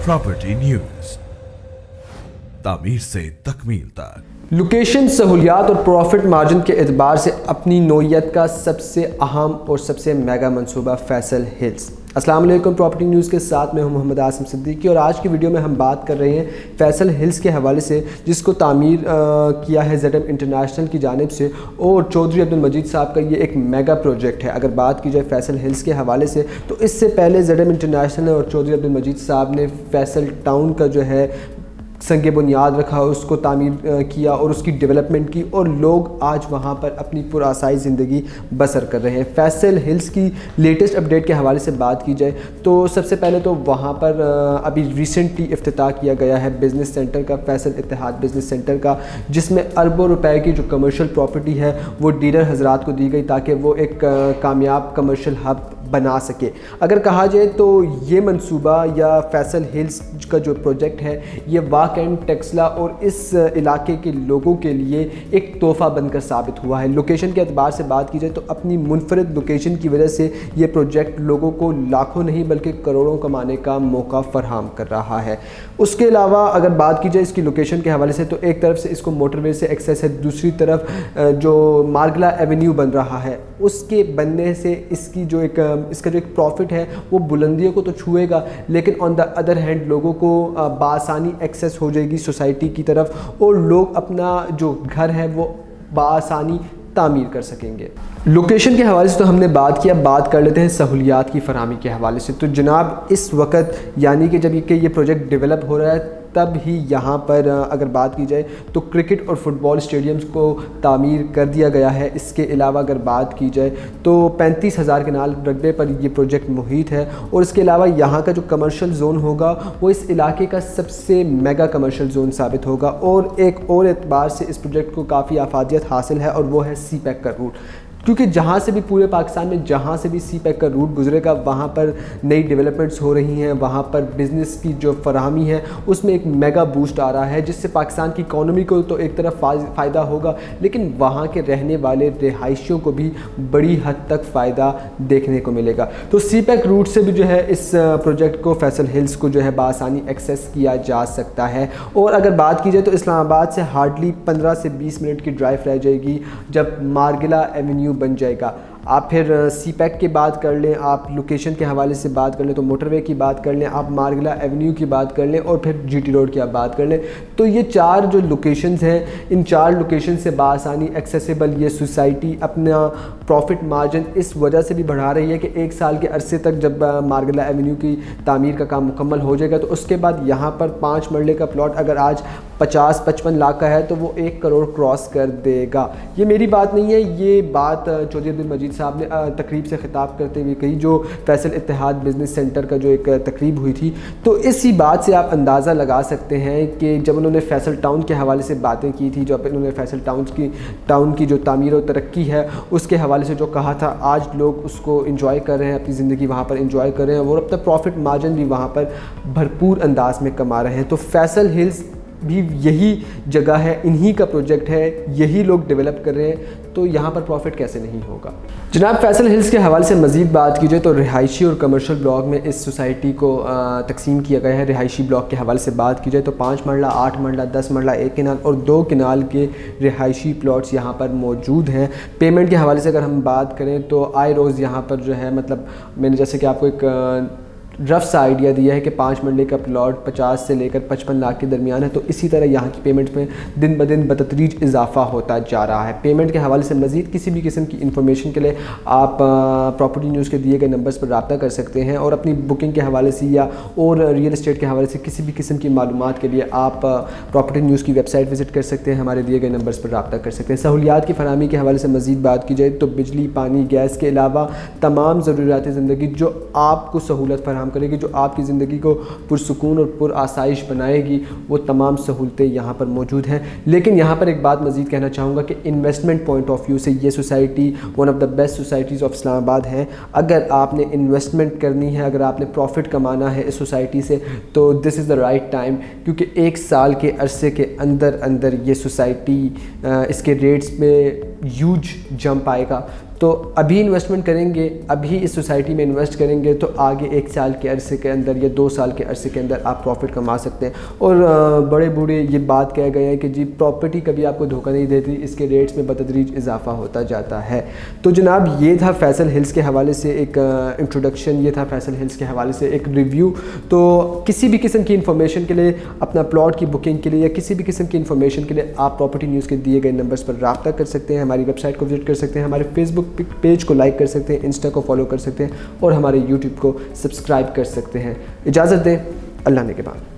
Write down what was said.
Property news, तामीर से तकमील तक। लोकेशन, सहूलियात और प्रॉफिट मार्जिन के एतबार से अपनी नौइयत का सबसे अहम और सबसे मेगा मंसूबा फैसल हिल्स। अस्सलाम वालेकुम, प्रॉपर्टी न्यूज़ के साथ मैं हूं मोहम्मद आसिम सिद्दीकी और आज की वीडियो में हम बात कर रहे हैं फैसल हिल्स के हवाले से, जिसको तामीर किया है ZM इंटरनेशनल की जानिब से और चौधरी अब्दुल मजीद साहब का ये एक मेगा प्रोजेक्ट है। अगर बात की जाए फैसल हिल्स के हवाले से तो इससे पहले ZM इंटरनेशनल और चौधरी अब्दुल मजीद साहब ने फैसल टाउन का जो है संगे बुनियाद रखा, उसको तामीर किया और उसकी डेवलपमेंट की और लोग आज वहाँ पर अपनी पुरआसाई ज़िंदगी बसर कर रहे हैं। फैसल हिल्स की लेटेस्ट अपडेट के हवाले से बात की जाए तो सबसे पहले तो वहाँ पर अभी रिसेंटली इफ्तिताह किया गया है बिज़नेस सेंटर का, फैसल इत्तेहाद बिज़नेस सेंटर का, जिसमें अरबों रुपए की जो कमर्शियल प्रॉपर्टी है वो डीलर हजरात को दी गई ताकि वो एक कामयाब कमर्शियल हब बना सके। अगर कहा जाए तो ये मंसूबा या फैसल हिल्स का जो प्रोजेक्ट है ये वाकई टेक्सला और इस इलाके के लोगों के लिए एक तोहफ़ा बनकर साबित हुआ है। लोकेशन के अतबार से बात की जाए तो अपनी मुनफरद लोकेशन की वजह से ये प्रोजेक्ट लोगों को लाखों नहीं बल्कि करोड़ों कमाने का मौका फराहम कर रहा है। उसके अलावा अगर बात की जाए इसकी लोकेशन के हवाले से तो एक तरफ से इसको मोटरवे से एक्सेस है, दूसरी तरफ जो मार्गला एवेन्यू बन रहा है उसके बनने से इसका जो एक प्रॉफिट है वो बुलंदियों को तो छुएगा, लेकिन ऑन द अदर हैंड लोगों को बासानी एक्सेस हो जाएगी सोसाइटी की तरफ और लोग अपना जो घर है वो बासानी तामीर कर सकेंगे। लोकेशन के हवाले से तो हमने बात किया, बात कर लेते हैं सहूलियात की फराहमी के हवाले से। तो जनाब इस वक्त यानी कि जब ये प्रोजेक्ट डेवलप हो रहा है तब ही यहाँ पर अगर बात की जाए तो क्रिकेट और फुटबॉल स्टेडियम्स को तामीर कर दिया गया है। इसके अलावा अगर बात की जाए तो 35,000 कनाल रकबे पर ये प्रोजेक्ट मुहित है और इसके अलावा यहाँ का जो कमर्शियल जोन होगा वो इस इलाके का सबसे मेगा कमर्शियल जोन साबित होगा और एक और एतबार से इस प्रोजेक्ट को काफ़ी अफादियत हासिल है और वो है CPEC का रूट, क्योंकि जहाँ से भी पूरे पाकिस्तान में जहाँ से भी CPEC का रूट गुजरेगा वहाँ पर नई डेवलपमेंट्स हो रही हैं, वहाँ पर बिज़नेस की जो फराहमी है उसमें एक मेगा बूस्ट आ रहा है, जिससे पाकिस्तान की इकॉनमी को तो एक तरफ फ़ायदा होगा लेकिन वहाँ के रहने वाले रिहायशियों को भी बड़ी हद तक फ़ायदा देखने को मिलेगा। तो CPEC रूट से भी जो है इस प्रोजेक्ट को फैसल हिल्स को जो है बआसानी एक्सेस किया जा सकता है। और अगर बात की जाए तो इस्लामाबाद से हार्डली 15 से 20 मिनट की ड्राइव रह जाएगी जब मार्गिला एवेन्यू बन जाएगा। आप फिर CPEC की बात कर लें, आप लोकेशन के हवाले से बात कर लें तो मोटरवे की बात कर लें, आप मार्गिला एवेन्यू की बात कर लें और फिर GT रोड की आप बात कर लें, तो ये चार जो लोकेशंस हैं इन चार लोकेशन से बासानी एक्सेसिबल ये सोसाइटी अपना प्रॉफिट मार्जिन इस वजह से भी बढ़ा रही है कि एक साल के अरसे तक जब मार्गिला एवेन्यू की तामीर का काम मुकम्मल हो जाएगा तो उसके बाद यहाँ पर 5 मरले का प्लॉट अगर आज 50-55 लाख का है तो वो 1 करोड़ क्रॉस कर देगा। ये मेरी बात नहीं है, ये बात चौधरी अब्दुल मजीद साहब ने तकरीब से खिताब करते हुए कही, जो फैसल इत्तेहाद बिज़नेस सेंटर का जो एक तकरीब हुई थी। तो इसी बात से आप अंदाज़ा लगा सकते हैं कि जब उन्होंने फैसल टाउन के हवाले से बातें की थी, जब उन्होंने फैसल टाउन की जो तामीर और तरक्की है उसके हवाले से जो कहा था, आज लोग उसको इंजॉय कर रहे हैं, अपनी ज़िंदगी वहाँ पर इंजॉय कर रहे हैं और अब तक प्रॉफिट मार्जिन भी वहाँ पर भरपूर अंदाज में कमा रहे हैं। तो फैसल हिल्स भी यही जगह है, इन्हीं का प्रोजेक्ट है, यही लोग डेवलप कर रहे हैं, तो यहाँ पर प्रॉफिट कैसे नहीं होगा। जनाब फैसल हिल्स के हवाले से मज़ीद बात की जाए तो रिहायशी और कमर्शियल ब्लॉक में इस सोसाइटी को तकसीम किया गया है। रिहायशी ब्लॉक के हवाले से बात की जाए तो 5 मरला, 8 मरला, 10 मरला, 1 कनाल और 2 कनाल के रिहायशी प्लॉट्स यहाँ पर मौजूद हैं। पेमेंट के हवाले से अगर हम बात करें तो आए रोज़ यहाँ पर जो है, मतलब मैंने जैसे कि आपको एक रफ सा आइडिया दिया है कि 5 मरले का प्लॉट 50 से लेकर 55 लाख के दरमियान है, तो इसी तरह यहाँ की पेमेंट में दिन ब दिन बतदरीज इजाफा होता जा रहा है। पेमेंट के हवाले से मज़ीद किसी भी किस्म की इन्फॉर्मेशन के लिए आप प्रॉपर्टी न्यूज़ के दिए गए नंबर्स पर रब्ता कर सकते हैं और अपनी बुकिंग के हवाले से या और रियल इस्टेट के हवाले से किसी भी किस्म की मालूमात के लिए आप प्रॉपर्टी न्यूज़ की वेबसाइट विज़िट कर सकते हैं, हमारे दिए गए नंबर्स पर रब्ता कर सकते हैं। सहूलियात की फराहमी के हवाले से मज़ीद बात की जाए तो बिजली, पानी, गैस के अलावा तमाम ज़रूरियात ज़िंदगी जो आपको सहूलत फराहम करेगी, जो आपकी ज़िंदगी को पुरसुकून और पुरआसाइश बनाएगी, वो तमाम सहूलतें यहाँ पर मौजूद हैं। लेकिन यहाँ पर एक बात मज़ीद कहना चाहूँगा कि इन्वेस्टमेंट पॉइंट ऑफ व्यू से ये society one of the best societies of Islamabad है। अगर आपने इन्वेस्टमेंट करनी है, अगर आपने प्रॉफिट कमाना है इस सोसाइटी से, तो this is the right time, क्योंकि 1 साल के अरसे के अंदर अंदर ये सोसाइटी इसके रेट्स में ह्यूज जंप आएगा। तो अभी इन्वेस्टमेंट करेंगे, अभी इस सोसाइटी में इन्वेस्ट करेंगे तो आगे 1 साल के अरसे के अंदर या 2 साल के अरसे के अंदर आप प्रॉफिट कमा सकते हैं। और बड़े बूढ़े ये बात कह गए हैं कि जी प्रॉपर्टी कभी आपको धोखा नहीं देती, इसके रेट्स में बतदरीज इजाफा होता जाता है। तो जनाब ये था फैसल हिल्स के हवाले से एक इंट्रोडक्शन, ये था फैसल हिल्स के हवाले से एक रिव्यू। तो किसी भी किस्म की इंफॉर्मेशन के लिए, अपना प्लॉट की बुकिंग के लिए या किसी भी किस्म की इंफॉर्मेशन के लिए आप प्रॉपर्टी न्यूज़ के दिए गए नंबर्स पर रब्ता कर सकते हैं, हमारी वेबसाइट को विजिट कर सकते हैं, हमारे फेसबुक पेज को लाइक कर सकते हैं, इंस्टा को फॉलो कर सकते हैं और हमारे यूट्यूब को सब्सक्राइब कर सकते हैं। इजाज़त दें, अल्लाह ने के बाद।